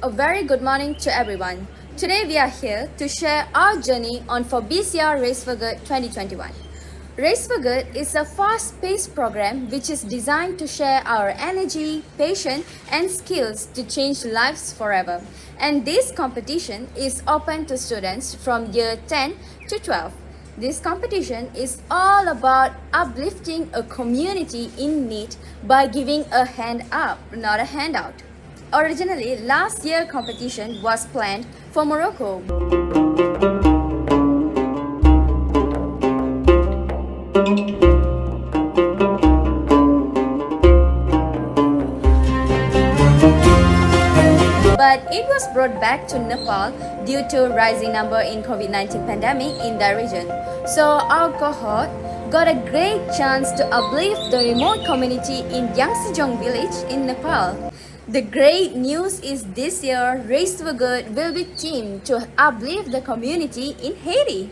A very good morning to everyone. Today we are here to share our journey on FOBISIA Race4Good 2021. Race4Good is a fast-paced program which is designed to share our energy, passion and skills to change lives forever. And this competition is open to students from year 10 to 12. This competition is all about uplifting a community in need by giving a hand up, not a handout. Originally, last year's competition was planned for Morocco. But it was brought back to Nepal due to rising number in COVID-19 pandemic in that region. So our cohort got a great chance to uplift the remote community in Yangtzejong village in Nepal. The great news is this year, Race4Good will be teamed to uplift the community in Haiti.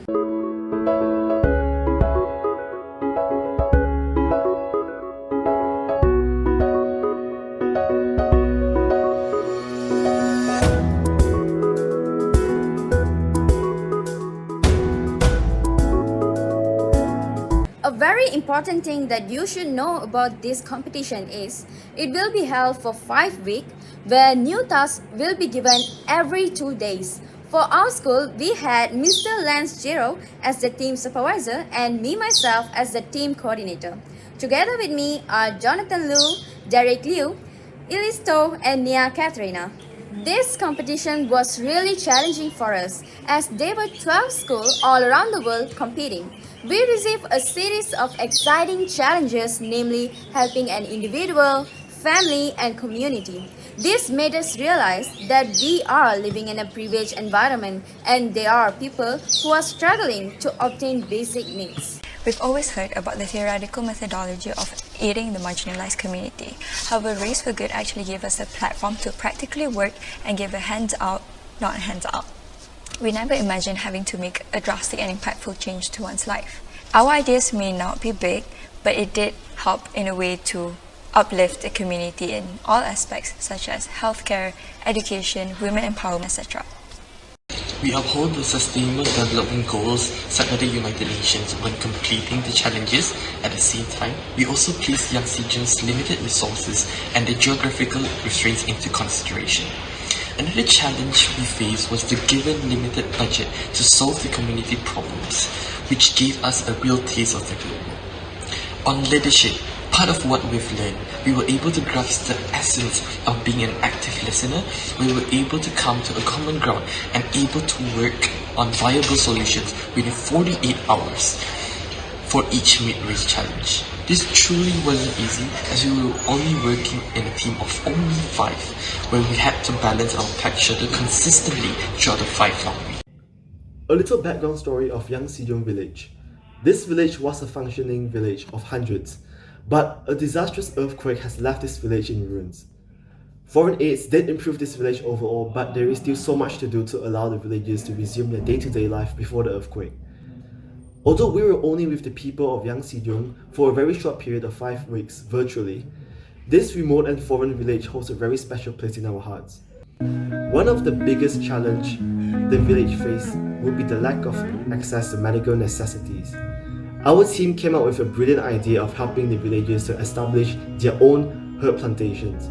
A very important thing that you should know about this competition is it will be held for 5 weeks where new tasks will be given every 2 days. For our school, we had Mr. Lance Giro as the team supervisor and me myself as the team coordinator. Together with me are Jonathan Liu, Derek Liu, Ilisto and Nia Katrina. This competition was really challenging for us as there were 12 schools all around the world competing. We received a series of exciting challenges, namely helping an individual, family and community. This made us realize that we are living in a privileged environment and there are people who are struggling to obtain basic needs. We've always heard about the theoretical methodology of aiding the marginalized community. However, Race4Good actually gave us a platform to practically work and give a hands out, not hands out. We never imagined having to make a drastic and impactful change to one's life. Our ideas may not be big, but it did help in a way to uplift the community in all aspects such as healthcare, education, women empowerment, etc. We uphold the Sustainable Development Goals set by the United Nations when completing the challenges. At the same time, we also place Yangsijung's limited resources and the geographical restraints into consideration. Another challenge we faced was the given limited budget to solve the community problems, which gave us a real taste of the global. On leadership, part of what we've learned, we were able to grasp the essence of being an active listener. We were able to come to a common ground and able to work on viable solutions within 48 hours for each mid-race challenge. This truly wasn't easy as we were only working in a team of only 5, where we had to balance our packed schedule consistently throughout the 5 long weeks. A little background story of Yangsijung village. This village was a functioning village of hundreds, but a disastrous earthquake has left this village in ruins. Foreign aids did improve this village overall, but there is still so much to do to allow the villagers to resume their day-to-day life before the earthquake. Although we were only with the people of Yangsijung for a very short period of 5 weeks virtually, this remote and foreign village holds a very special place in our hearts. One of the biggest challenges the village faced would be the lack of access to medical necessities. Our team came up with a brilliant idea of helping the villagers to establish their own herb plantations,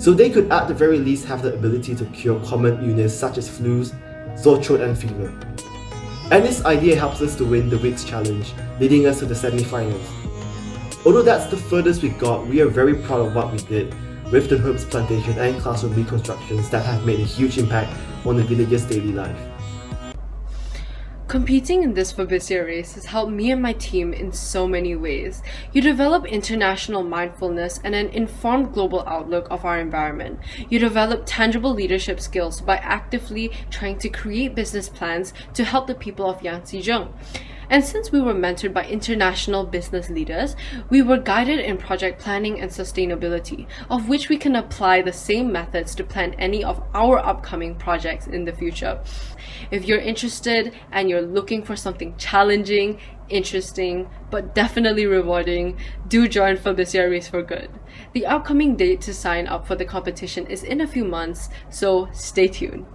so they could at the very least have the ability to cure common illness such as flus, sore throat and fever. And this idea helps us to win the week's challenge, leading us to the semi-finals. Although that's the furthest we got, we are very proud of what we did with the herbs plantation and classroom reconstructions that have made a huge impact on the villagers' daily life. Competing in this FOBISIA race has helped me and my team in so many ways. You develop international mindfulness and an informed global outlook of our environment. You develop tangible leadership skills by actively trying to create business plans to help the people of Yangtzejong. And since we were mentored by international business leaders, we were guided in project planning and sustainability, of which we can apply the same methods to plan any of our upcoming projects in the future. If you're interested and you're looking for something challenging, interesting, but definitely rewarding, do join FOBISIA Race4Good. The upcoming date to sign up for the competition is in a few months, so stay tuned.